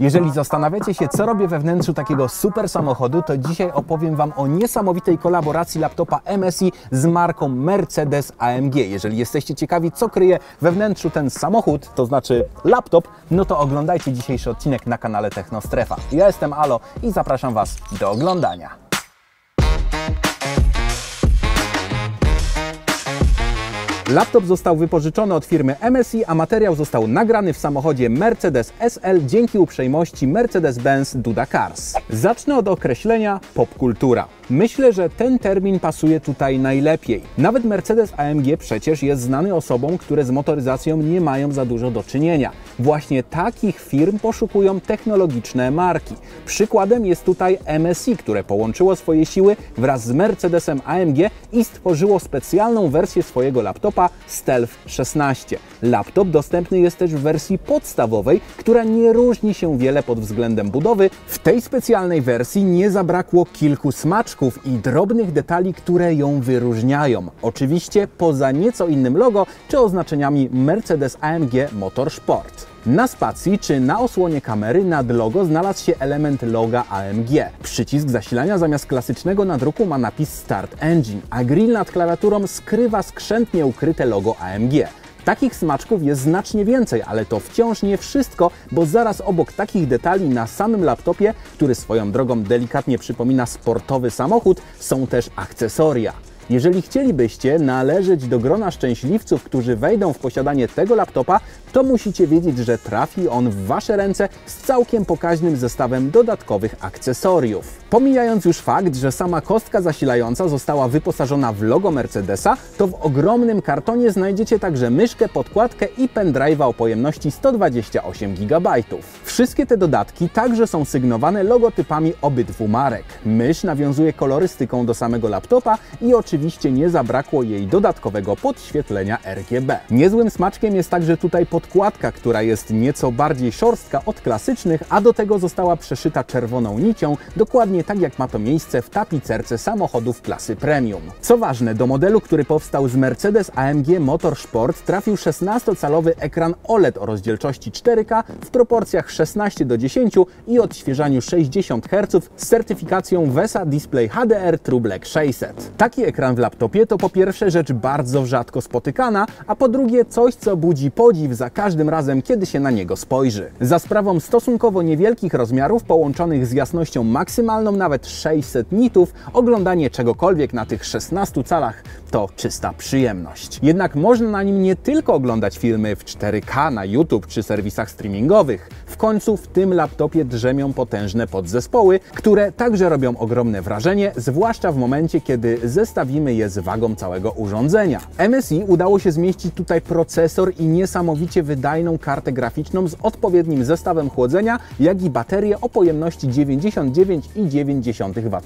Jeżeli zastanawiacie się, co robię we wnętrzu takiego super samochodu, to dzisiaj opowiem Wam o niesamowitej kolaboracji laptopa MSI z marką Mercedes-AMG. Jeżeli jesteście ciekawi, co kryje we wnętrzu ten samochód, to znaczy laptop, no to oglądajcie dzisiejszy odcinek na kanale Technostrefa. Ja jestem Alo i zapraszam Was do oglądania. Laptop został wypożyczony od firmy MSI, a materiał został nagrany w samochodzie Mercedes SL dzięki uprzejmości Mercedes-Benz Duda Cars. Zacznę od określenia popkultura. Myślę, że ten termin pasuje tutaj najlepiej. Nawet Mercedes-AMG przecież jest znany osobom, które z motoryzacją nie mają za dużo do czynienia. Właśnie takich firm poszukują technologiczne marki. Przykładem jest tutaj MSI, które połączyło swoje siły wraz z Mercedesem AMG i stworzyło specjalną wersję swojego laptopa Stealth 16. Laptop dostępny jest też w wersji podstawowej, która nie różni się wiele pod względem budowy. W tej specjalnej wersji nie zabrakło kilku smaczków i drobnych detali, które ją wyróżniają. Oczywiście poza nieco innym logo czy oznaczeniami Mercedes-AMG Motorsport. Na spacji czy na osłonie kamery nad logo znalazł się element loga AMG. Przycisk zasilania zamiast klasycznego nadruku ma napis Start Engine, a grill nad klawiaturą skrywa skrzętnie ukryte logo AMG. Takich smaczków jest znacznie więcej, ale to wciąż nie wszystko, bo zaraz obok takich detali na samym laptopie, który swoją drogą delikatnie przypomina sportowy samochód, są też akcesoria. Jeżeli chcielibyście należeć do grona szczęśliwców, którzy wejdą w posiadanie tego laptopa, to musicie wiedzieć, że trafi on w Wasze ręce z całkiem pokaźnym zestawem dodatkowych akcesoriów. Pomijając już fakt, że sama kostka zasilająca została wyposażona w logo Mercedesa, to w ogromnym kartonie znajdziecie także myszkę, podkładkę i pendrive'a o pojemności 128 GB. Wszystkie te dodatki także są sygnowane logotypami obydwu marek. Mysz nawiązuje kolorystyką do samego laptopa i oczywiście nie zabrakło jej dodatkowego podświetlenia RGB. Niezłym smaczkiem jest także tutaj podkładka, która jest nieco bardziej szorstka od klasycznych, a do tego została przeszyta czerwoną nicią, dokładnie tak jak ma to miejsce w tapicerce samochodów klasy premium. Co ważne, do modelu, który powstał z Mercedes-AMG Motorsport trafił 16-calowy ekran OLED o rozdzielczości 4K w proporcjach 16:10 i odświeżaniu 60 Hz z certyfikacją VESA Display HDR TrueBlack 600. Taki ekran w laptopie to po pierwsze rzecz bardzo rzadko spotykana, a po drugie coś, co budzi podziw za każdym razem, kiedy się na niego spojrzy. Za sprawą stosunkowo niewielkich rozmiarów połączonych z jasnością maksymalną nawet 600 nitów, oglądanie czegokolwiek na tych 16 calach to czysta przyjemność. Jednak można na nim nie tylko oglądać filmy w 4K na YouTube czy serwisach streamingowych. W końcu w tym laptopie drzemią potężne podzespoły, które także robią ogromne wrażenie, zwłaszcza w momencie, kiedy zestawimy je z wagą całego urządzenia. MSI udało się zmieścić tutaj procesor i niesamowicie wydajną kartę graficzną z odpowiednim zestawem chłodzenia, jak i baterię o pojemności 99,9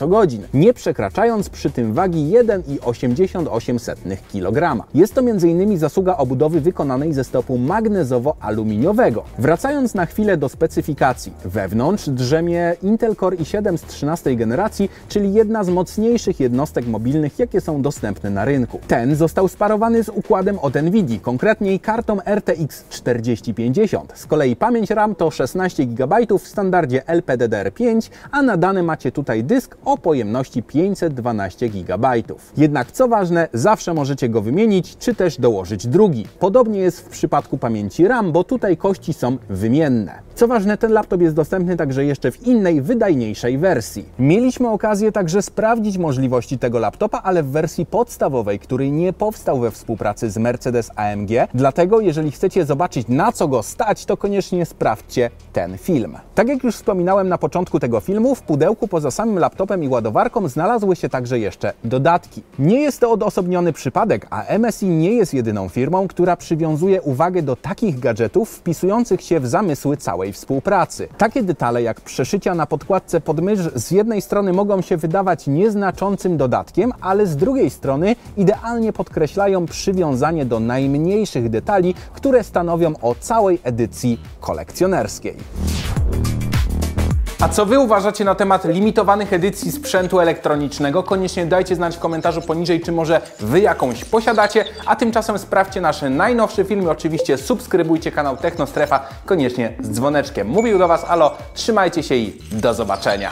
Wh, nie przekraczając przy tym wagi 1,88 kg. Jest to m.in. zasługa obudowy wykonanej ze stopu magnezowo-aluminiowego. Wracając na chwilę do specyfikacji. Wewnątrz drzemie Intel Core i7 z 13 generacji, czyli jedna z mocniejszych jednostek mobilnych, jakie są dostępne na rynku. Ten został sparowany z układem od NVIDII, konkretniej kartą RTX 4050. Z kolei pamięć RAM to 16 GB w standardzie LPDDR5, a nadany macie tutaj dysk o pojemności 512 GB. Jednak co ważne, zawsze możecie go wymienić, czy też dołożyć drugi. Podobnie jest w przypadku pamięci RAM, bo tutaj kości są wymienne. Co ważne, ten laptop jest dostępny także jeszcze w innej, wydajniejszej wersji. Mieliśmy okazję także sprawdzić możliwości tego laptopa, ale w wersji podstawowej, który nie powstał we współpracy z Mercedes-AMG. Dlatego, jeżeli chcecie zobaczyć, na co go stać, to koniecznie sprawdźcie ten film. Tak jak już wspominałem na początku tego filmu, w pudełku poza samym laptopem i ładowarką znalazły się także jeszcze dodatki. Nie jest to odosobniony przypadek, a MSI nie jest jedyną firmą, która przywiązuje uwagę do takich gadżetów wpisujących się w zamysły całej współpracy. Takie detale jak przeszycia na podkładce pod mysz z jednej strony mogą się wydawać nieznaczącym dodatkiem, ale z drugiej strony idealnie podkreślają przywiązanie do najmniejszych detali, które stanowią o całej edycji kolekcjonerskiej. A co Wy uważacie na temat limitowanych edycji sprzętu elektronicznego? Koniecznie dajcie znać w komentarzu poniżej, czy może Wy jakąś posiadacie, a tymczasem sprawdźcie nasz najnowszy film i oczywiście subskrybujcie kanał Technostrefa, koniecznie z dzwoneczkiem. Mówił do Was Alo, trzymajcie się i do zobaczenia.